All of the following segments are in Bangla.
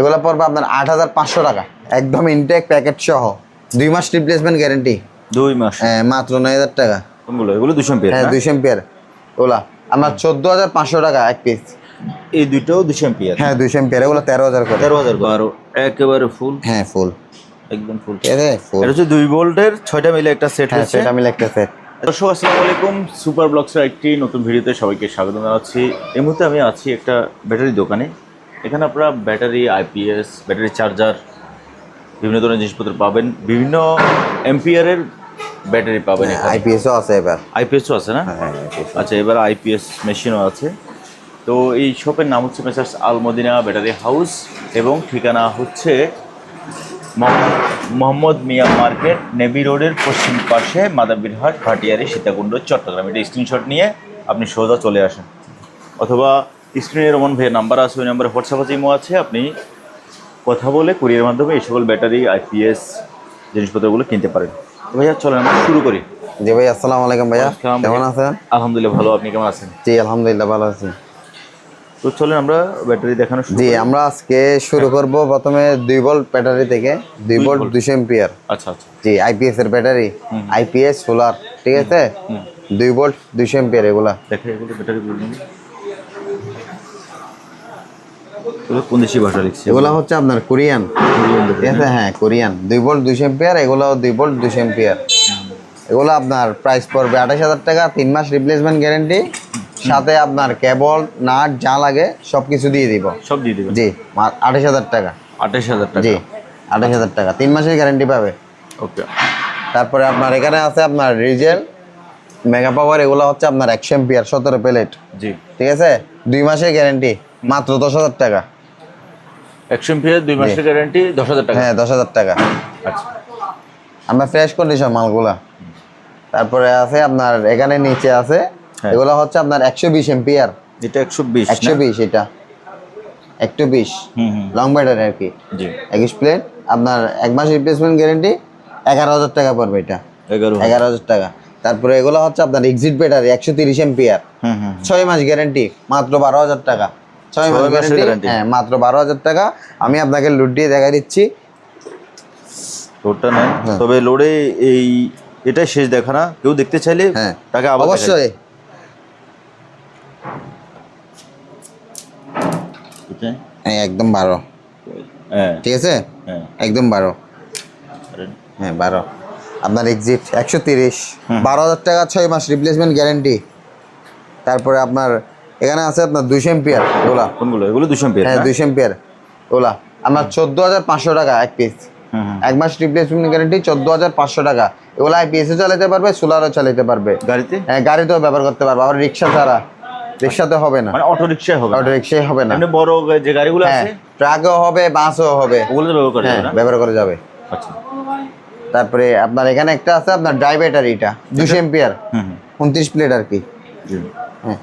এগুলো পড়বে আপনার 8500 টাকা, একদম ইনটেক প্যাকেট সহ, 2 মাস রিপ্লেসমেন্ট গ্যারান্টি। 2 মাস? হ্যাঁ, মাত্র 9000 টাকা। কোনগুলো? এগুলো 200 এম্পিয়ার? হ্যাঁ, 200 এম্পিয়ার ওগুলা আমার 14500 টাকা এক পিস। এই দুইটাও 200 এম্পিয়ার? হ্যাঁ, 200 এম্পিয়ার, এগুলো 13000 করে। 13000 করে? আর একেবারে ফুল? হ্যাঁ, ফুল, একদম ফুল। ঠিক আছে, ফুল। এটা হচ্ছে 2 ভোল্টের 6টা মিলে একটা সেট হ্যাঁ, হচ্ছে। সেটা মিলে একটা সেট। দর্শক আসসালামু আলাইকুম, সুপার ব্লগসের একটি নতুন ভিডিওতে সবাইকে স্বাগত জানাচ্ছি। এই মুহূর্তে আমি আছি একটা ব্যাটারি দোকানে। এখানে আপনারা ব্যাটারি, আইপিএস, ব্যাটারি চার্জার, বিভিন্ন ধরনের জিনিসপত্র পাবেন। বিভিন্ন এম্পিয়ারের ব্যাটারি পাবেন এখানে। আইপিএসও আছে এবার। আইপিএসও আছে না? হ্যাঁ, আচ্ছা, এবার আইপিএস মেশিনও আছে। তো এই শপের নাম হচ্ছে মেসার্স আল মদিনা ব্যাটারি হাউস এবং ঠিকানা হচ্ছে মোহাম্মদ মিয়া মার্কেট, নেভি রোডের পশ্চিম পাশে, মাদারবিরহাট, ভাটিয়ারি, সীতাকুণ্ড, চট্টগ্রাম। এটা স্ক্রিনশট নিয়ে আপনি সোজা চলে আসেন, অথবা স্ক্রিনে রমন ভাইয়ের নাম্বার আছে, ওই নাম্বারে হোয়াটসঅ্যাপ আছে, ইমো আছে। আপনি কথা বলে কুরিয়ারের মাধ্যমে এই সকল ব্যাটারি, আইপিএস জিনিসপত্রগুলো কিনতে পারেন। ভাইয়া চলেন আমরা শুরু করি। জি ভাই, আসসালামু আলাইকুম ভাইয়া, কেমন আছেন? আলহামদুলিল্লাহ ভালো, আপনি কেমন আছেন? জি আলহামদুলিল্লাহ ভালো আছি। তো চলেন আমরা ব্যাটারি দেখানো শুরু জি, করি। আমরা আজকে শুরু করব প্রথমে 2 ভোল্ট ব্যাটারি থেকে, 2 ভোল্ট 200 এম্পিয়ার। আচ্ছা আচ্ছা। জি, আইপিএস এর ব্যাটারি, আইপিএস সোলার, ঠিক আছে, 2 ভোল্ট 200 এম্পিয়ার এগুলা। দেখে এগুলো ব্যাটারি বলুন, এগুলো কোন দেশি ভাষা লিখছে? এগুলা হচ্ছে আপনার কোরিয়ান, ঠিক আছে, হ্যাঁ কোরিয়ান, 2 ভোল্ট 200 এম্পিয়ার, এগুলাও 2 ভোল্ট 200 এম্পিয়ার। এগুলো আপনার প্রাইস পড়বে 28000 টাকা, 3 মাস রিপ্লেসমেন্ট গ্যারান্টি, সাথে আপনার কেবল, নাট যা লাগে সব কিছু দিয়ে দিব। সব দিয়ে দিবেন? জি, 28000 টাকা। 28000 টাকা? জি, 28000 টাকা, 3 মাসের গ্যারান্টি পাবে। ওকে। তারপরে আপনার এখানে আছে আপনার রিজেল, মেগা পাওয়ার, এগুলো হচ্ছে আপনার 100 এম্পিয়ার, 17 প্লেট। জি, ঠিক আছে, 2 মাসের গ্যারান্টি, মাত্র 10000 টাকা। 100 এম্পিয়ার 2 মাসের গ্যারান্টি, 10000 টাকা? হ্যাঁ, 10000 টাকা। আচ্ছা, আমরা ফ্রেশ কন্ডিশন মালগুলা। তারপরে আছে আপনার এখানে নিচে আছে, হ্যাঁ। এগুলো হচ্ছে আপনার 120 এম্পিয়ার। এটা 120? 120, এটা 120 লং ব্যাটারি আর কি। জি। 21 প্লেট, আপনার 1 মাস রিপ্লেসমেন্ট গ্যারান্টি, 11000 টাকা পড়বে এটা। 11000 টাকা। তারপরে এগুলো হচ্ছে আপনার এক্সিট ব্যাটারি, 130 এম্পিয়ার, 6 মাস গ্যারান্টি, মাত্র 12000 টাকা। 6 মাস গ্যারান্টি, হ্যাঁ, মাত্র 12000 টাকা। আমি আপনাকে লোড দিয়ে দেখা দিচ্ছি। লোডটা নেন, তবে লোডে এই এটাই শেষ দেখা না, কেউ দেখতে চাইলে হ্যাঁ তাকে আবার অবশ্যই। হ্যাঁ, একদম 12, হ্যাঁ ঠিক আছে, হ্যাঁ একদম 12। হ্যাঁ, 12। আপনার এক্সিট 130, 12000 টাকা, 6 মাস রিপ্লেসমেন্ট গ্যারান্টি। তারপরে আপনার এখানে আছে আপনার 200 এম্পিয়ার ওলা। কোনগুলো? এগুলো 200 এম্পিয়ার? হ্যাঁ, 200 এম্পিয়ার ওলা আপনার 14500 টাকা এক পিস। 1 মাস রিপ্লেসমেন্ট গ্যারান্টি, 14500 টাকা। এগুলো আইপিএসও চালাতে পারবে, সোলারও চালাতে পারবে। গাড়িতে? হ্যাঁ, গাড়িতেও ব্যবহার করতে পারবে। আবার রিক্সা ছাড়া, রিক্সাতে হবে না, মানে অটো রিকশায় হবে? অটো রিক্সায় হবে না, মানে বড় যে গাড়িগুলো হ্যাঁ, আছে ট্রাকও হবে, বাসও হবে, ওগুলো ব্যবহার করা যাবে না? ব্যবহার করা যাবে। আচ্ছা। তারপরে আপনার এখানে একটা আছে আপনার ড্রাই ব্যাটারিটা, 200 এম্পিয়ার, 29 প্লেট আর কি। জি। হ্যাঁ,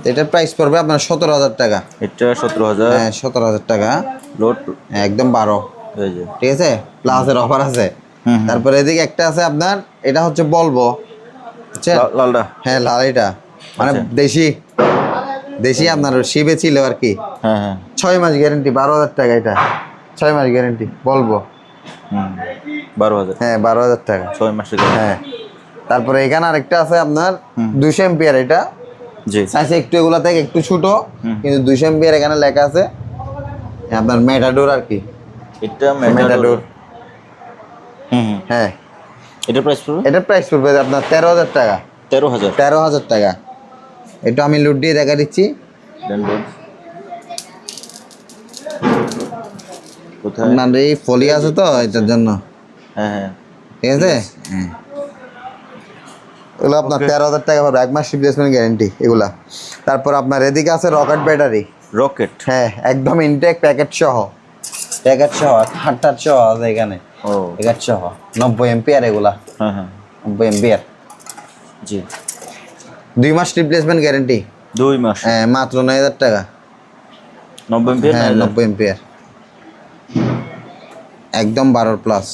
এটার প্রাইস পড়বে আপনার 17000 টাকা। এটা 17000? হ্যাঁ, 17000 টাকা। লোড একদম 12, এই যে, ঠিক আছে, প্লাসের অফার আছে। তারপরে এদিকে একটা আছে আপনার, এটা হচ্ছে বলবো, বুঝছেন? লালটা? হ্যাঁ, লাল, এটা মানে দেশি, দেশি আপনার শিবে ছিল আর কি। হ্যাঁ হ্যাঁ। 6 মাস গ্যারেন্টি, 12000 টাকা এটা, 6 মাস গ্যারেন্টি বলবো। 12000? হ্যাঁ, 12000 টাকা, 6 মাসের? হ্যাঁ। তারপরে এখানে আরেকটা আছে আপনার 200 এম্পিয়ার, এটা জি। সাইজ একটু এগুলা থেকে একটু ছোট, কিন্তু 200 এম্পিয়ার এখানে লেখা আছে। আপনার মেটাডোর আর কি, এটা মেটাডোর। হ্যাঁ, এটা প্রাইস পড়বে? এটার প্রাইস পড়বে আপনার 13000 টাকা। 13000? 13000 টাকা। এটা আমি লুট দিয়ে দেখা দিচ্ছি। কোথায়? আপনার এই ফলি আছে তো, এটার জন্য। হ্যাঁ হ্যাঁ, ঠিক আছে, হ্যাঁ, এগুলো আপনার 13000 টাকা পাবে, 1 মাস রিপ্লেসমেন্ট গ্যারেন্টি এগুলা। তারপর আপনার এদিকে আছে রকেট ব্যাটারি। রকেট? হ্যাঁ, একদম ইনটেক প্যাকেট সহ, প্যাকেট সহ, হাটটার সহ আছে এখানে। ও, প্যাকেট সহ, 90 এম্পিয়ার এগুলা। হ্যাঁ হ্যাঁ, 90 এম্পিয়ার, জি। 2 মাস রিপ্লেসমেন্ট গ্যারেন্টি। 2 মাস? হ্যাঁ, মাত্র 9000 টাকা। 90 এম্পিয়ার? হ্যাঁ, 90 এম্পিয়ার, একদম 12 প্লাস।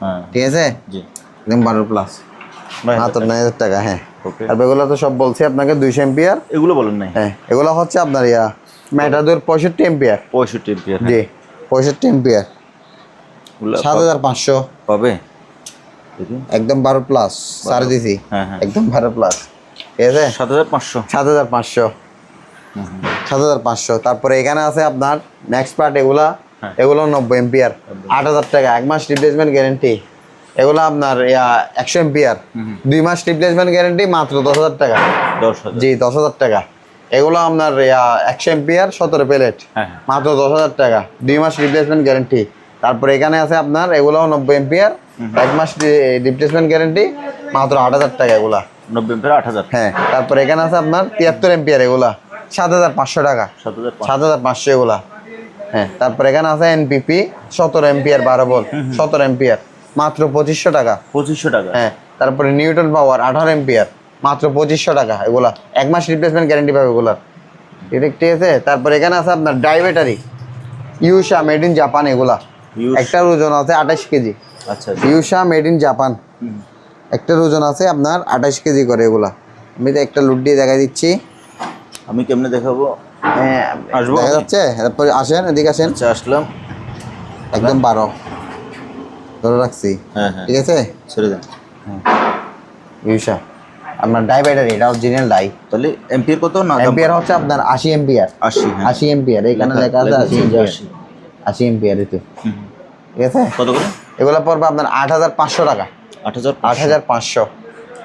হ্যাঁ, ঠিক আছে, জি, একদম 12 প্লাস, মাত্র 9000 টাকা। হ্যাঁ, ওকে। আর এগুলো তো সব বলছি আপনাকে 200 এম্পিয়ার। এগুলো বলেন নাই? হ্যাঁ, এগুলো হচ্ছে আপনার ম্যাটাডোর 65 এম্পিয়ার। 65 এম্পিয়ার? জি, 65 এম্পিয়ার, 7500 পাবে দেখুন, একদম 12 প্লাস সারা দিছি। হ্যাঁ হ্যাঁ, একদম 12 প্লাস, ঠিক আছে। 7500। 7500। তারপরে এখানে আছে আপনার নেক্সট পার্ট, এগুলো 90 এম্পিয়ার, 8000 টাকা, 1 মাস রিপ্লেসমেন্ট গ্যারেন্টি। এগুলো আপনার 100 এম্পিয়ার, 2 মাস রিপ্লেসমেন্ট গ্যারেন্টি, মাত্র 10,000 টাকা। 10,000, জি 10,000 টাকা। এগুলো আপনার 100 এম্পিয়ার, 17 প্লেট, হ্যাঁ মাত্র 10,000 টাকা, 2 মাস রিপ্লেসমেন্ট গ্যারেন্টি। তারপরে এখানে আছে আপনার এগুলো 90 এম্পিয়ার, 1 মাস রিপ্লেসমেন্ট গ্যারেন্টি, মাত্র 8,000 টাকা এগুলা। 90 এম্পিয়ার 8,000। হ্যাঁ, তারপরে এখানে আছে আপনার 73 এম্পিয়ার, এগুলা 7,500 টাকা, 7,500 এগুলা। হ্যাঁ, তারপরে এখানে আছে এনপিপি 17 এম্পিয়ার 12 ভোল্ট, 17 এম্পিয়ার, মাত্র 2500 টাকা। 2500 টাকা। হ্যাঁ, তারপরে নিউটন পাওয়ার 18 এম্পিয়ার, মাত্র 2500 টাকা এগুলা। 1 মাস রিপ্লেসমেন্ট গ্যারেন্টি পাবে এগুলা, ঠিক আছে। তারপরে এখানে আছে আপনার dry battery Yuasa made in Japan, এগুলা একটার ওজন আছে 28 কেজি। আচ্ছা, ইউশা মেড ইন জাপান, একটার ওজন আছে আপনার 28 কেজি করে এগুলা। আমি তো একটা লুট দিয়ে দেখাই দিচ্ছি। আমি কেমনে দেখাবো? হ্যাঁ, আসবো দেখা যাচ্ছে। তারপরে আসেন, এদিকে আসেন। আচ্ছা, আসলাম। একদম 12 ধরে রাখছি, হ্যাঁ হ্যাঁ, ঠিক আছে। ছেড়ে দেন। ইউশা আপনার ডাই ব্যাটারি, এটা অরিজিনাল ডাই। তাহলে এম্পিয়ার কত না? এম্পিয়ার হচ্ছে আপনার 80 এম্পিয়ার, 80। হ্যাঁ, 80 এম্পিয়ার, এখানে লেখা আছে 80 এম্পিয়ার, 80 এম্পিয়ার এতে, ঠিক আছে। কত করে? এগুলো পড়বে আপনার 8,500 টাকা, 8,500।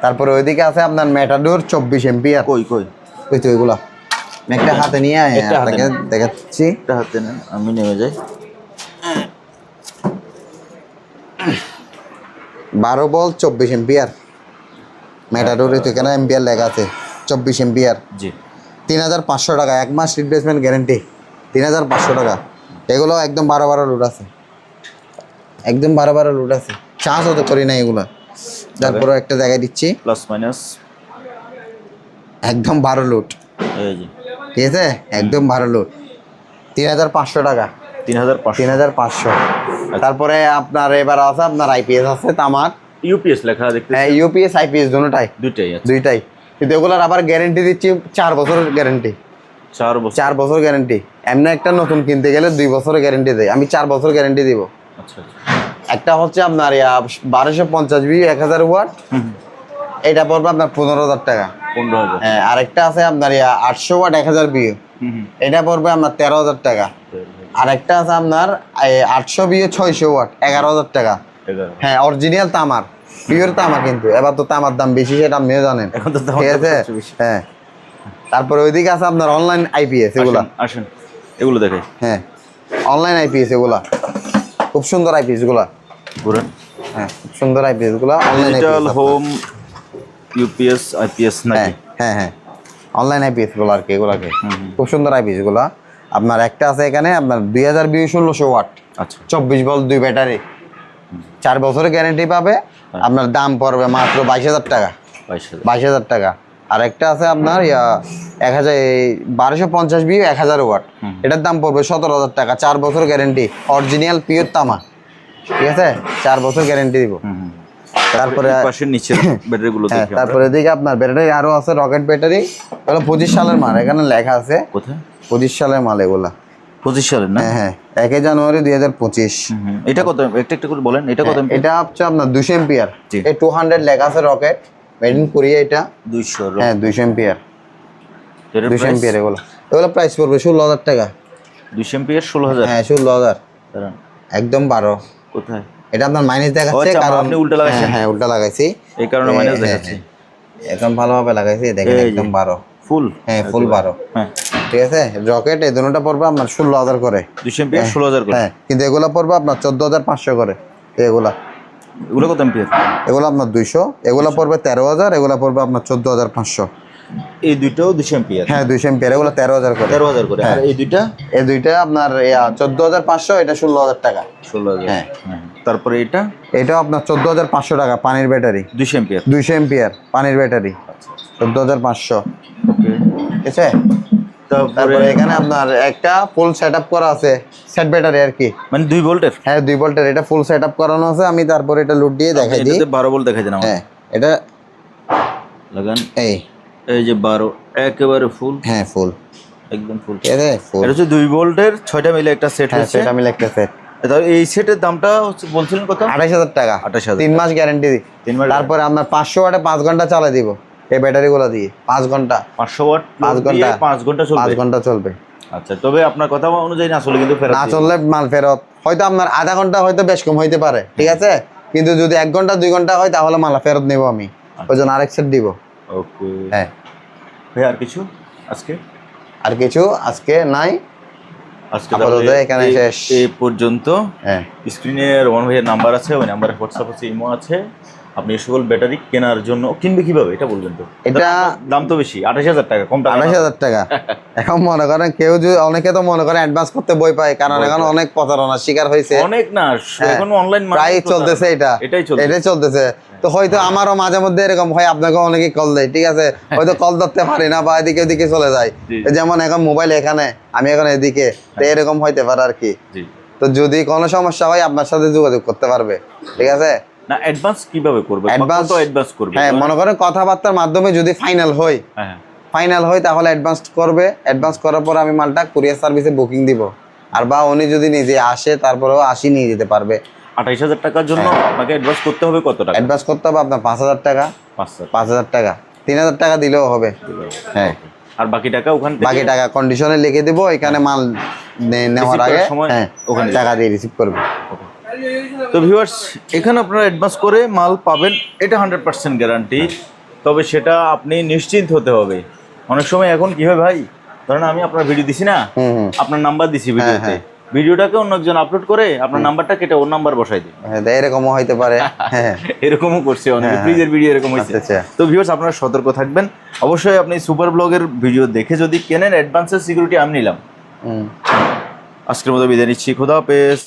তারপরে ওইদিকে আছে আপনার ম্যাটাডোর 24 এম্পিয়ার। কই কই ওই তো এগুলা, একটা হাতে নিয়ে একটা হাতে আপনাকে দেখাচ্ছি। একটা হাতে নেন, আমি নেমে যাই। 12 ভোল্ট 24 এম্পিয়ার ম্যাটাডোর, তো এখানে এম্পিয়ার লেখা আছে, 24 এম্পিয়ার, জি 3,500 টাকা, 1 মাস রিপ্লেসমেন্ট গ্যারেন্টি, 3,500 টাকা। এগুলো একদম 12 লোড আছে, একদম 12 লোড আছে, চার্জও তো করি না এগুলা। তারপরে একটা জায়গায় দিচ্ছি, প্লাস মাইনাস একদম 12 লোড, এই যে ঠিক আছে, একদম 12 লোড, 3,500 টাকা, 3,500। 3,500। তারপরে আপনার এবার আছে আপনার আইপিএস আছে তামাক, ইউপিএস লেখা দেখতে, হ্যাঁ ইউপিএস আইপিএস দুটোটাই, দুইটাই আছে। দুইটাই। কিন্তু এগুলোর আবার গ্যারেন্টি দিচ্ছি 4 বছরের গ্যারেন্টি, 4 বছর। 4 বছর গ্যারেন্টি। এমনি একটা নতুন কিনতে গেলে 2 বছরের গ্যারেন্টি দেয়, আমি 4 বছর গ্যারেন্টি দিব। আচ্ছা আচ্ছা, একটা হচ্ছে আপনার 1250 বি 1000 ওয়াট, এটা পড়বে আপনার 15,000 টাকা। 15,000। হ্যাঁ, আরেকটা আছে আপনার 800 ওয়াট 1000 বি, এটা পড়বে আপনার 13,000 টাকা। আরেকটা আছে আপনার 800 বি 600 ওয়াট 11,000 টাকা। 11। হ্যাঁ, অরিজিনাল তামার, পিওর তামা, কিন্তু এবার তো তামার দাম বেশি, সেটা আপনিও জানেন, এখন তো ঠিক আছে। হ্যাঁ, তারপরে ওইদিকে আছে আপনার অনলাইন আইপিএস, এগুলা আসেন এগুলো দেখাই। হ্যাঁ, অনলাইন আইপিএস এগুলা খুব সুন্দর আইপিএস গুলা। ঘুরেন। হ্যাঁ, খুব সুন্দর আইপিএস গুলা, online digital home UPS IPS নাকি? হ্যাঁ হ্যাঁ, অনলাইন আইপিএস গুলো আর কি, এগুলাকে খুব সুন্দর আইপিএস গুলা। আপনার একটা আছে এখানে আপনার 2020 1600 ওয়াট, আচ্ছা 24 ভোল্ট 2 ব্যাটারি, 4 বছরের গ্যারেন্টি পাবে। আপনার দাম পড়বে মাত্র 22,000 টাকা, 22,000। 22,000 টাকা। আর একটা আছে আপনার 1250 বি 1000 ওয়াট, এটার দাম পড়বে 17,000 টাকা, 4 বছর গ্যারেন্টি, অরিজিনাল পিওর তামা, ঠিক আছে, 4 বছর গ্যারেন্টি দিব। তারপরে পাশের নিচে ব্যাটারিগুলো হ্যাঁ, দেখি। তারপরে এদিকে আপনার ব্যাটারি আরো আছে, রকেট ব্যাটারি, এগুলো 25 সালের মাল, এখানে লেখা আছে কোথায়? 25 সালের মাল এগুলা। 25 সালের না? হ্যাঁ হ্যাঁ, 1 জানুয়ারি 2025। এটা কত? একটা একটা করে বলেন, এটা কত? এটা হচ্ছে আপনার 200 এম্পিয়ার, জি। এই 200 লেখা আছে, রকেট মেড ইন কোরিয়া, এটা 200। হ্যাঁ 200 এম্পিয়ার, এর 200 প্রাইস এম্পিয়ার এগুলো প্রাইস পড়বে 16,000 টাকা। 200 এম্পিয়ার 16,000। হ্যাঁ 16,000, দাঁড়ান, একদম 12। কোথায়? এটা আপনার মাইনাস দেখাচ্ছে, আচ্ছা, কারণ আপনি উল্টা লাগাইছেন। হ্যাঁ উল্টা লাগাইছি, এই কারণে মাইনাস হ্যাঁ, দেখাচ্ছে। একদম ভালোভাবে লাগাইছি, দেখেন এই যে। একদম 12। ফুল? হ্যাঁ ফুল 12, হ্যাঁ। ঠিক আছে। রকেট এই দুটোটা পড়বে আপনার 16,000 করে, 200 এম্পিয়ার 16,000 করে। হ্যাঁ, কিন্তু এগুলো পড়বে আপনার 14,500 করে। এগুলা এগুলো কত এম্পিয়ার? এগুলো আপনার 200, এগুলো পড়বে 13,000, এগুলো পড়বে আপনার 14,500। এই দুইটাও 200 এম্পিয়ার? হ্যাঁ 200 এম্পিয়ার, এগুলো 13,000 করে। 13,000 করে। আর এই দুইটা? এই দুইটা আপনার 14,500, এটা 16,000 টাকা। 16,000। হ্যাঁ। তারপরে এটা এটাও আপনার 14,500 টাকা, পানির ব্যাটারি, 200 এম্পিয়ার। 200 এম্পিয়ার পানির ব্যাটারি, 14,500, ঠিক আছে। তারপরে এখানে আপনার একটা ফুল সেট আপ করা আছে, সেট ব্যাটারি আর কি, মানে 2 ভোল্টের? হ্যাঁ 2 ভোল্টের, এটা ফুল সেট আপ করানো আছে। আমি তারপরে এটা লুট দিয়ে দেখাই দিই। এটাতে 12 ভোল্ট দেখাই দেন আমাকে। হ্যাঁ, এটা লাগান, এই এই যে 12 একেবারে ফুল। হ্যাঁ ফুল, একদম ফুল। ঠিক আছে full। এটা হচ্ছে 2 ভোল্টের 6টা মিলে একটা সেট হ্যাঁ হচ্ছে। সেটা মিলে একটা সেট। তাহলে এই সেটের দামটা হচ্ছে বলছিলেন কত? 28,000 টাকা। 28,000 3 মাস গ্যারান্টি দিই। 3 মাস। তারপরে আপনার 500 ওয়াটে 5 ঘন্টা চালাই দিব এই ব্যাটারিগুলো দিয়ে। 5 ঘন্টা 500 ওয়াট 5 লোড দিয়ে ঘন্টা 5 ঘন্টা চলবে। 5 ঘন্টা চলবে। আচ্ছা, তবে আপনার কথা অনুযায়ী না চলে কিন্তু ফেরত না দিয়ে চললে মাল ফেরত। হয়তো আপনার আধা ঘন্টা হয়তো বেশ কম হইতে পারে, ঠিক আছে, কিন্তু যদি 1 ঘন্টা 2 ঘন্টা হয় তাহলে মাল ফেরত নেব আমি, ওই জন্য আরেক সেট দিব। ওকে হ্যাঁ ভাই, আর কিছু আজকে? আর কিছু আজকে নাই, আজকে আপাতত তাহলে এখানে শেষ। এই পর্যন্ত। হ্যাঁ স্ক্রিনে রোমান ভাইয়ের নাম্বার আছে, ওই নাম্বারে হোয়াটসঅ্যাপ আছে, ইমো আছে। আপনি এই সকল ব্যাটারি কেনার জন্য কিনবে কিভাবে এটা বলবেন তো? এটা দাম তো বেশি, 28,000 টাকা, কম টাকা না। 28,000 টাকা। এখন মনে করেন কেউ যদি, অনেকে তো মনে করে অ্যাডভান্স করতে ভয় পায়, কারণ এখন অনেক প্রতারণার শিকার হয়েছে। অনেক না, এখন অনলাইন প্রায় চলতেছে এটা, এটাই চলতেছে। তো হয়তো আমারও মাঝে মধ্যে এরকম হয়, আপনাকে অনেকে কল দেয়, ঠিক আছে, হয়তো কল ধরতে পারি না বা এদিকে ওদিকে চলে যায়। যেমন এখন মোবাইল এখানে, আমি এখন এদিকে, তো এরকম হইতে পারে আর কি। তো যদি কোনো সমস্যা হয় আপনার সাথে যোগাযোগ করতে পারবে, ঠিক আছে। না অ্যাডভান্স কিভাবে করবে? কত অ্যাডভান্স করবে? হ্যাঁ মনে করেন কথাবার্তার মাধ্যমে যদি ফাইনাল হয়, তাহলে অ্যাডভান্স করবে। অ্যাডভান্স করার পর আমি মালটা কুরিয়ার সার্ভিসে বুকিং দিব, আর বা উনি যদি নিজে আসে তারপরেও নিয়ে যেতে পারবে। 28,000 টাকার জন্য আপনাকে অ্যাডভান্স করতে হবে কত টাকা? অ্যাডভান্স করতে হবে আপনার 5,000 টাকা। 5,000 টাকা, 3,000 টাকা দিলেও হবে। হ্যাঁ, আর বাকি টাকা ওখান থেকে? বাকি টাকা কন্ডিশনে লিখে দিব, এখানে মাল নেওয়ার আগে হ্যাঁ ওখানে টাকা দিয়ে রিসিভ করবে। তো ভিউয়ার্স, এখানে আপনারা অ্যাডভান্স করে মাল পাবেন, এটা 100% গ্যারান্টি। তবে সেটা আপনি নিশ্চিন্ত হতে হবে। অনেক সময় এখন কি হয় ভাই, ধরেন আমি আপনার ভিডিও দিছি না, আপনার নাম্বার দিছি ভিডিওতে, ভিডিওটাকে অন্য একজন আপলোড করে আপনার নাম্বারটা কেটে ওর নাম্বার বসাই দিই। হ্যাঁ এরকমও হইতে পারে। হ্যাঁ এরকমও করছে অনেকে, ফ্রিজের ভিডিও এরকম হয়েছে। তো ভিউয়ার্স, আপনারা সতর্ক থাকবেন। অবশ্যই আপনি সুপার ব্লগের ভিডিও দেখে যদি কেনেন, অ্যাডভান্সের সিকিউরিটি আমি নিলাম। আজকের মতো বিদায় নিচ্ছি, খোদা হাফেজ।